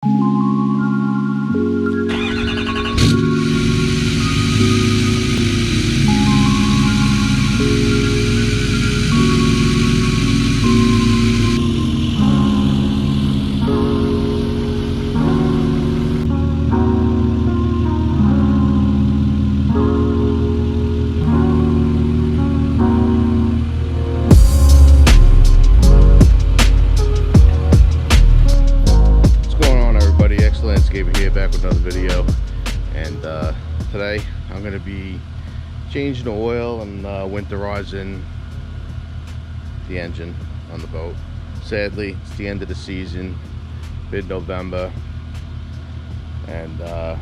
Here back with another video, and today I'm going to be changing the oil and winterizing the engine on the boat. Sadly, it's the end of the season, mid-November, and I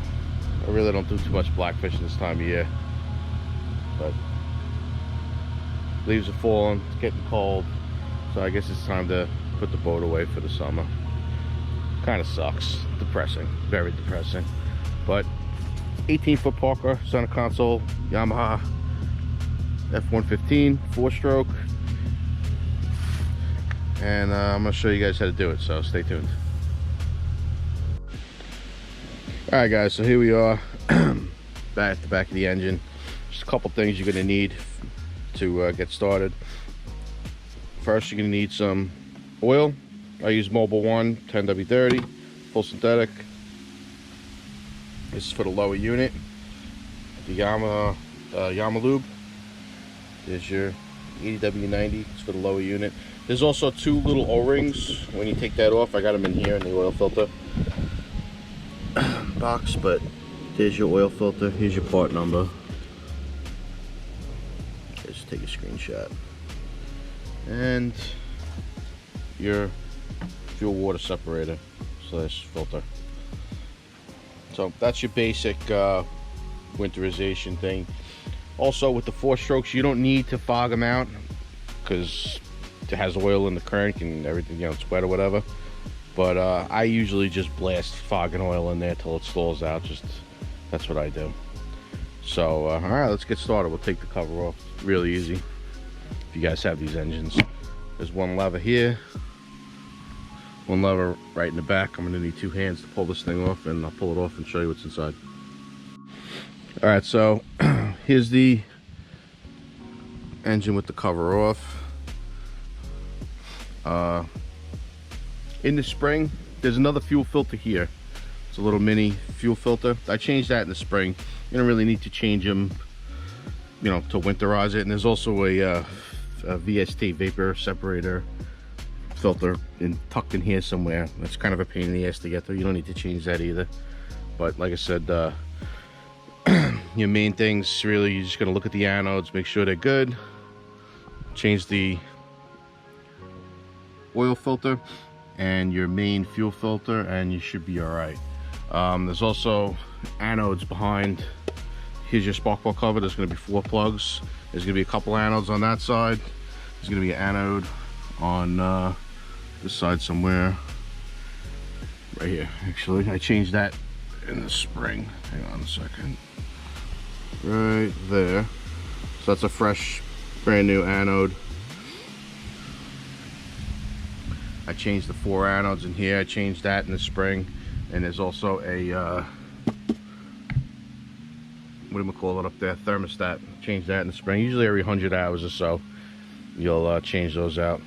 really don't do too much blackfishing this time of year, but leaves are falling, it's getting cold, so I guess it's time to put the boat away for the summer. Kind of sucks, depressing, very depressing. But 18-foot Parker center console Yamaha F115 4-stroke, and I'm gonna show you guys how to do it, so stay tuned. All right guys, so here we are back at the back of the engine. Just a couple things you're gonna need to get started. First, you're gonna need some oil. I use Mobil 1 10W30 full synthetic. This is for the lower unit. The Yamaha Yamalube. There's your 80W90. It's for the lower unit. There's also two little O-rings. When you take that off, I got them in here in the oil filter box. But there's your oil filter. Here's your part number. Just take a screenshot. And your fuel water separator slash filter. So that's your basic winterization thing. Also, with the 4-strokes, you don't need to fog them out because it has oil in the crank and everything, you know, it's wet or whatever. But I usually just blast fog and oil in there till it stalls out. Just that's what I do. So all right, let's get started. We'll take the cover off. Really easy if you guys have these engines. There's one lever here, one lever right in the back. I'm gonna need two hands to pull this thing off, and I'll pull it off and show you what's inside. All right, so here's the engine with the cover off. In the spring, there's another fuel filter here. It's a little mini fuel filter. I changed that in the spring. You don't really need to change them, you know, to winterize it. And there's also a VST, vapor separator filter, tucked in here somewhere. That's kind of a pain in the ass to get to. You don't need to change that either. But like I said, your main things really, you're just gonna look at the anodes, make sure they're good, change the oil filter and your main fuel filter, and you should be all right. There's also anodes behind. Here's your spark plug cover. There's going to be 4 plugs. There's going to be a couple anodes on that side. There's going to be an anode on this side somewhere. Right here, actually. I changed that in the spring. Hang on a second. Right there. So that's a fresh, brand new anode. I changed the 4 anodes in here. I changed that in the spring. And there's also a what do we call it up there, thermostat. Change that in the spring. Usually every 100 hours or so you'll change those out.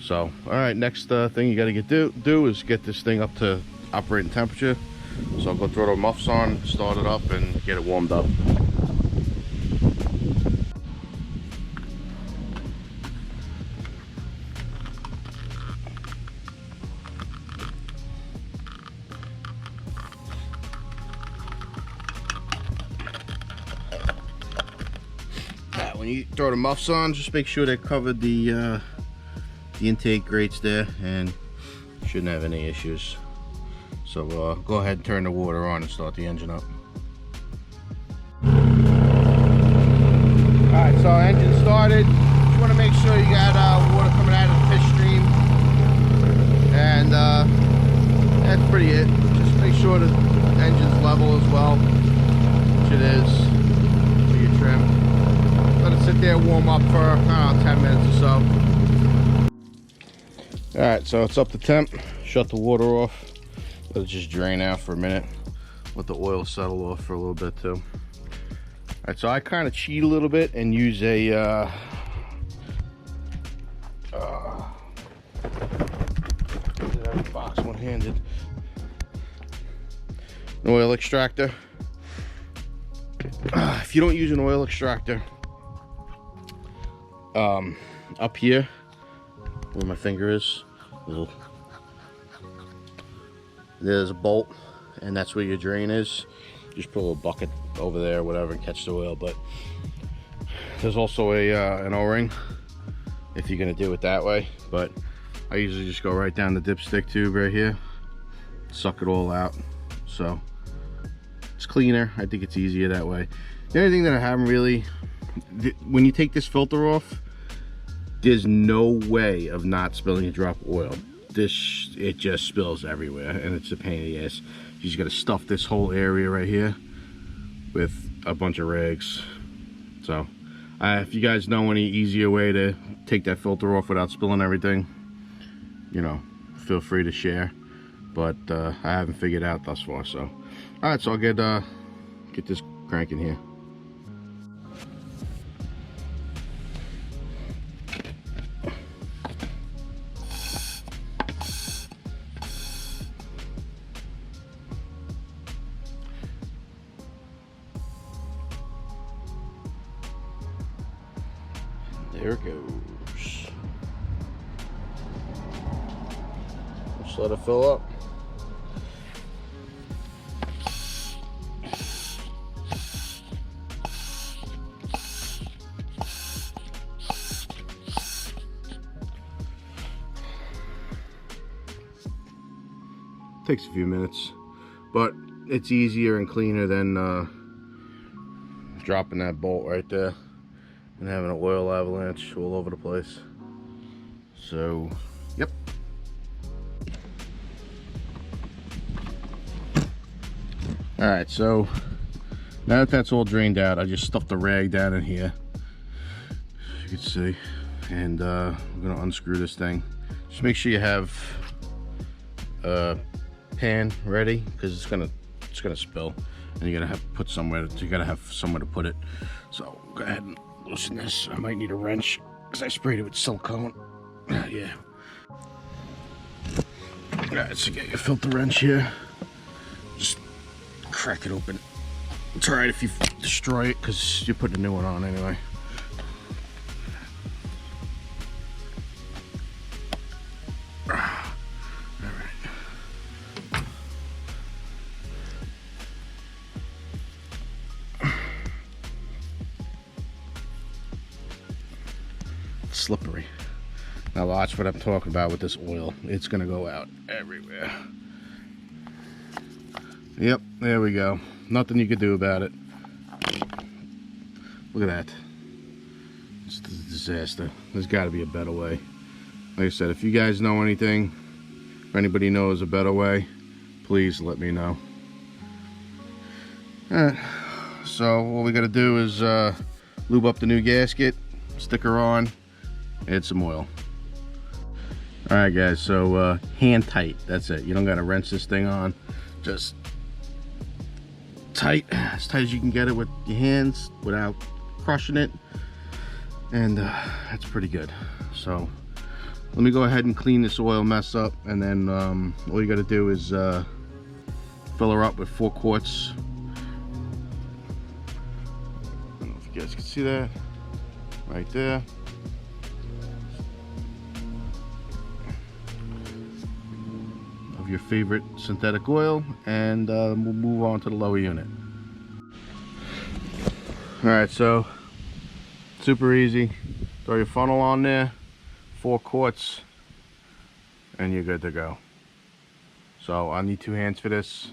So all right, next thing you got to do is get this thing up to operating temperature. So I'll go throw the muffs on, start it up, and get it warmed up. When you throw the muffs on, just make sure they covered the intake grates there, and you shouldn't have any issues. So go ahead and turn the water on and start the engine up. Alright, so engine started. Just want to make sure you got water coming out of the fish stream, and that's pretty it. Just make sure the engine's level as well, which it is, for your trim. Let it sit there, warm up for, I don't know, 10 minutes or so. Alright, so it's up to temp. Shut the water off. Let it just drain out for a minute. Let the oil settle off for a little bit too. All right, so I kind of cheat a little bit and use a box one-handed. An oil extractor. If you don't use an oil extractor, up here where my finger is, there's a bolt, and that's where your drain is. Just put a little bucket over there, whatever, and catch the oil. But there's also an O-ring if you're gonna do it that way. But I usually just go right down the dipstick tube right here, suck it all out. So it's cleaner. I think it's easier that way. The only thing that I haven't really, when you take this filter off, there's no way of not spilling a drop of oil. It just spills everywhere, and it's a pain in the ass. You just got to stuff this whole area right here with a bunch of rags. So if you guys know any easier way to take that filter off without spilling everything, you know, feel free to share. But I haven't figured out thus far. So all right, so I'll get this cranking here. There it goes. Just let it fill up. Takes a few minutes, but it's easier and cleaner than dropping that bolt right there and having an oil avalanche all over the place. So, yep. All right, so now that that's all drained out, I just stuffed the rag down in here, as you can see, and I'm gonna unscrew this thing. Just make sure you have a pan ready, because it's gonna spill, and you're gonna have to put somewhere. You gotta have somewhere to put it. So go ahead and loosen this. I might need a wrench because I sprayed it with silicone. Yeah. All right, so get your filter wrench here. Just crack it open. It's all right if you destroy it because you put a new one on anyway. Slippery. Now watch what I'm talking about with this oil. It's gonna go out everywhere. Yep, there we go. Nothing you could do about it. Look at that. It's a disaster. There's got to be a better way. Like I said, if you guys know anything, if anybody knows a better way, please let me know. Alright, so what we gotta do is lube up the new gasket, stick her on, add some oil. Alright guys, so hand tight, that's it. You don't gotta wrench this thing on, just tight, as tight as you can get it with your hands without crushing it, and that's pretty good. So let me go ahead and clean this oil mess up, and then all you gotta do is fill her up with 4 quarts. I don't know if you guys can see that right there. Of your favorite synthetic oil, and we'll move on to the lower unit. Alright, so super easy. Throw your funnel on there, 4 quarts, and you're good to go. So I need 2 hands for this.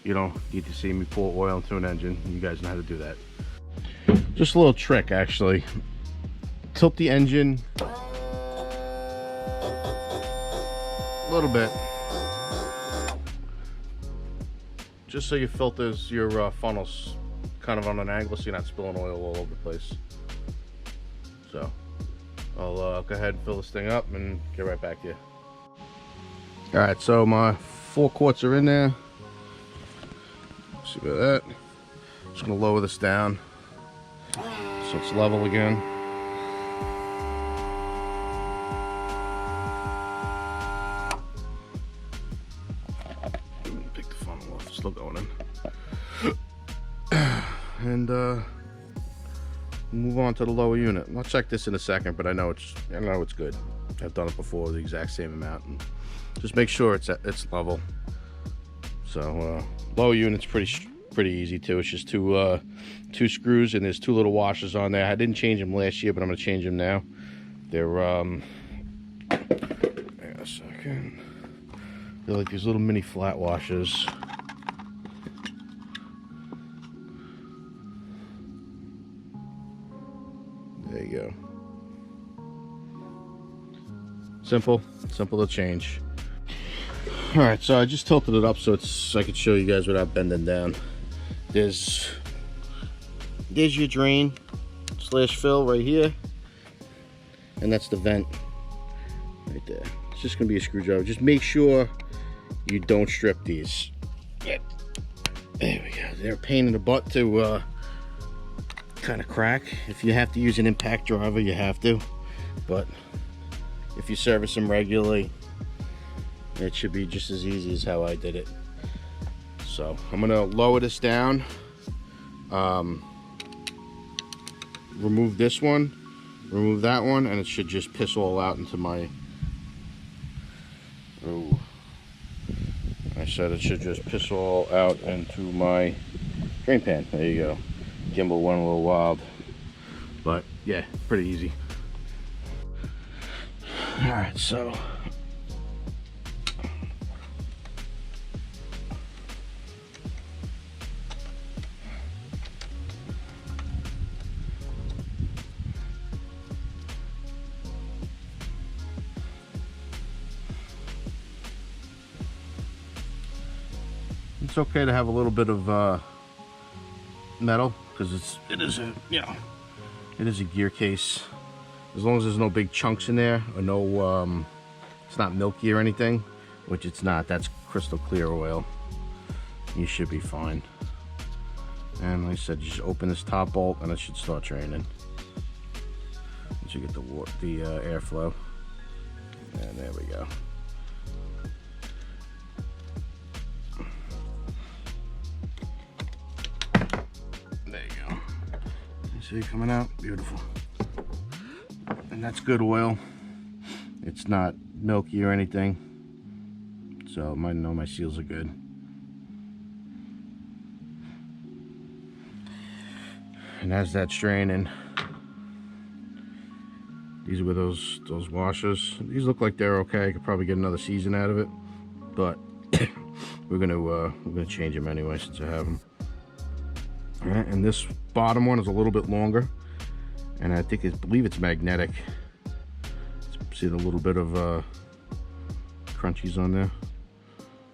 You don't need to see me pour oil into an engine. You guys know how to do that. Just a little trick actually. Tilt the engine a little bit, just so your filters, your funnels kind of on an angle so you're not spilling oil all over the place. So I'll go ahead and fill this thing up and get right back to you. All right, so my 4 quarts are in there. See about that. Just gonna lower this down so it's level again. Pick the funnel off, it's still going in. And move on to the lower unit. I'll check this in a second, but I know it's good. I've done it before, the exact same amount, and just make sure it's level. So lower unit's pretty easy too. It's just two screws, and there's 2 little washers on there. I didn't change them last year, but I'm gonna change them now. They're hang on a second. They're like these little mini flat washers. There you go. Simple to change. All right, so I just tilted it up so I could show you guys without bending down. There's your drain / fill right here, and that's the vent right there. It's just gonna be a screwdriver. Just make sure you don't strip these. There we go. They're a pain in the butt to kind of crack. If you have to use an impact driver, you have to, but if you service them regularly, it should be just as easy as how I did it. So I'm gonna lower this down, remove this one, remove that one, and it should just piss all out into my, oh, I said it should just piss all out into my drain pan. There you go. Gimbal went a little wild, but yeah, pretty easy. All right, so it's okay to have a little bit of metal, because it is a gear case. As long as there's no big chunks in there, or no it's not milky or anything, which it's not. That's crystal clear oil. You should be fine. And like I said, just open this top bolt and it should start draining. Once you get the airflow, and there we go. There you go. You see it coming out? Beautiful. And that's good oil. It's not milky or anything, so I know my seals are good. And as that's draining, these were those washers. These look like they're okay. I could probably get another season out of it, but we're gonna change them anyway since I have them. All right, and this bottom one is a little bit longer, and I believe it's magnetic. See the little bit of crunchies on there.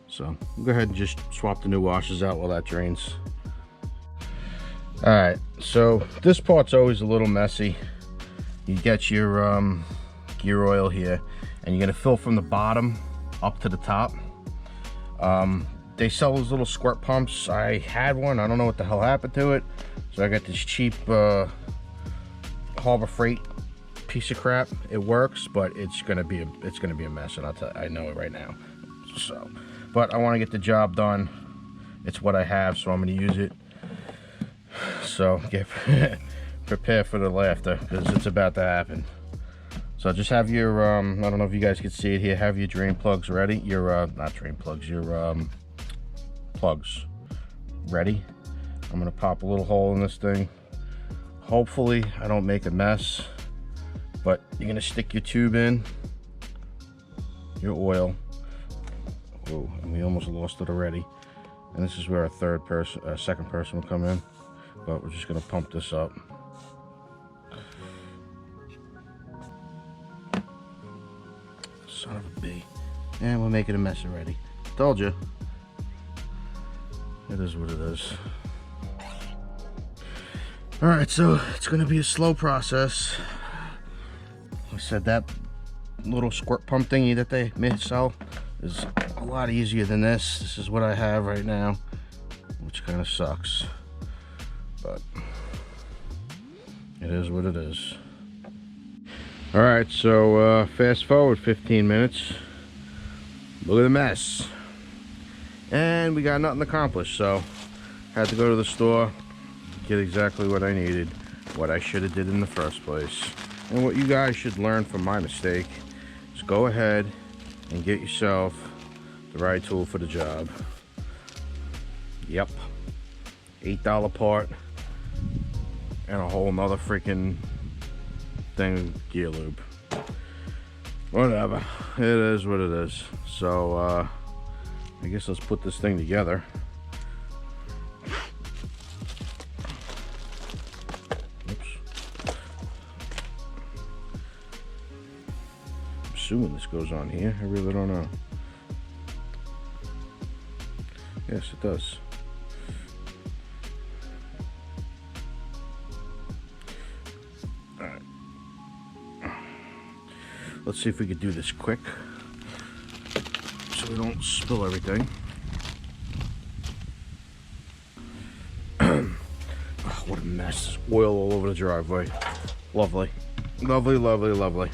So we'll go ahead and just swap the new washers out while that drains. All right, so this part's always a little messy. You get your gear oil here, and you're gonna fill from the bottom up to the top. They sell those little squirt pumps. I had one. I don't know what the hell happened to it, so I got this cheap Harbor Freight piece of crap. It works, but it's gonna be a mess, and I know it right now. So, but I want to get the job done. It's what I have, so I'm gonna use it. So get prepare for the laughter, because it's about to happen. So just have your I don't know if you guys can see it here. Have your drain plugs ready. Your not drain plugs. Your plugs ready. I'm gonna pop a little hole in this thing. Hopefully I don't make a mess. But you're gonna stick your tube in, your oil. Oh, and we almost lost it already. And this is where a second person will come in. But we're just gonna pump this up. Son of a bee. And we're making a mess already. Told you. It is what it is. All right, so it's gonna be a slow process. I said that little squirt pump thingy that they may sell is a a lot easier than this. This is what I have right now, which kind of sucks, but it is what it is. All right, so fast forward 15 minutes. Look at the mess. And we got nothing accomplished, so had to go to the store, get exactly what I needed, what I should have did in the first place. And what you guys should learn from my mistake is go ahead and get yourself the right tool for the job. Yep, $8 part and a whole nother freaking thing of gear lube. Whatever, it is what it is. So I guess let's put this thing together. Oops. I'm assuming this goes on here. I really don't know. Yes, it does. All right. Let's see if we could do this quick, so we don't spill everything. Oh, what a mess. Oil all over the driveway. Lovely. Lovely, lovely, lovely.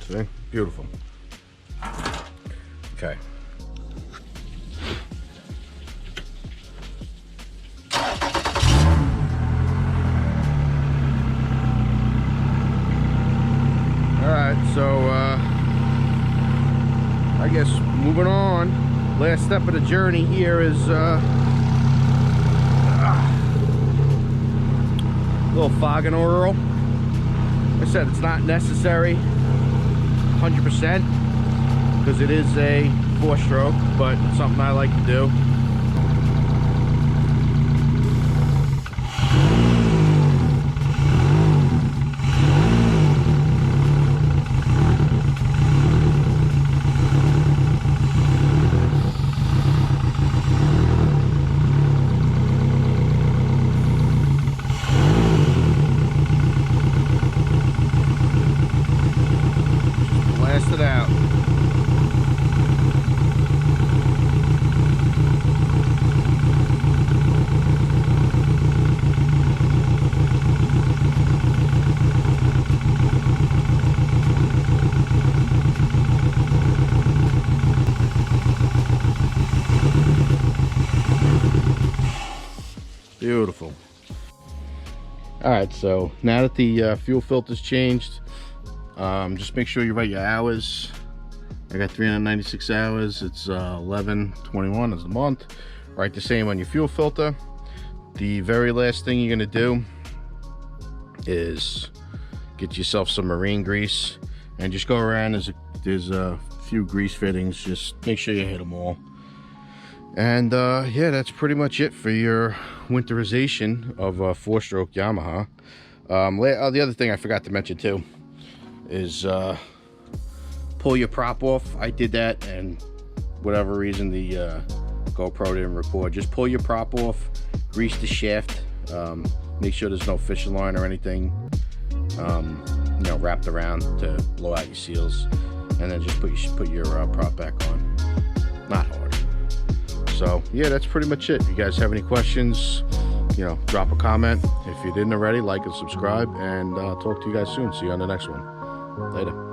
See? Beautiful. Okay. So I guess moving on, last step of the journey here is a little fogging oil. Like I said, it's not necessary 100% because it is a 4-stroke, but it's something I like to do. It out. Beautiful. All right, so now that the fuel filter's changed, just make sure you write your hours. I got 396 hours. It's 11/21 is the month. Write the same on your fuel filter. The very last thing you're gonna do is get yourself some marine grease and just go around. There's a few grease fittings. Just make sure you hit them all. And yeah, that's pretty much it for your winterization of a 4-stroke Yamaha. The other thing I forgot to mention too is pull your prop off. I did that, and whatever reason the GoPro didn't record. Just pull your prop off, grease the shaft, make sure there's no fishing line or anything you know, wrapped around to blow out your seals, and then just put your prop back on. Not hard. So yeah, that's pretty much it. If you guys have any questions, you know, drop a comment. If you didn't already, like and subscribe, and talk to you guys soon. See you on the next one. Later.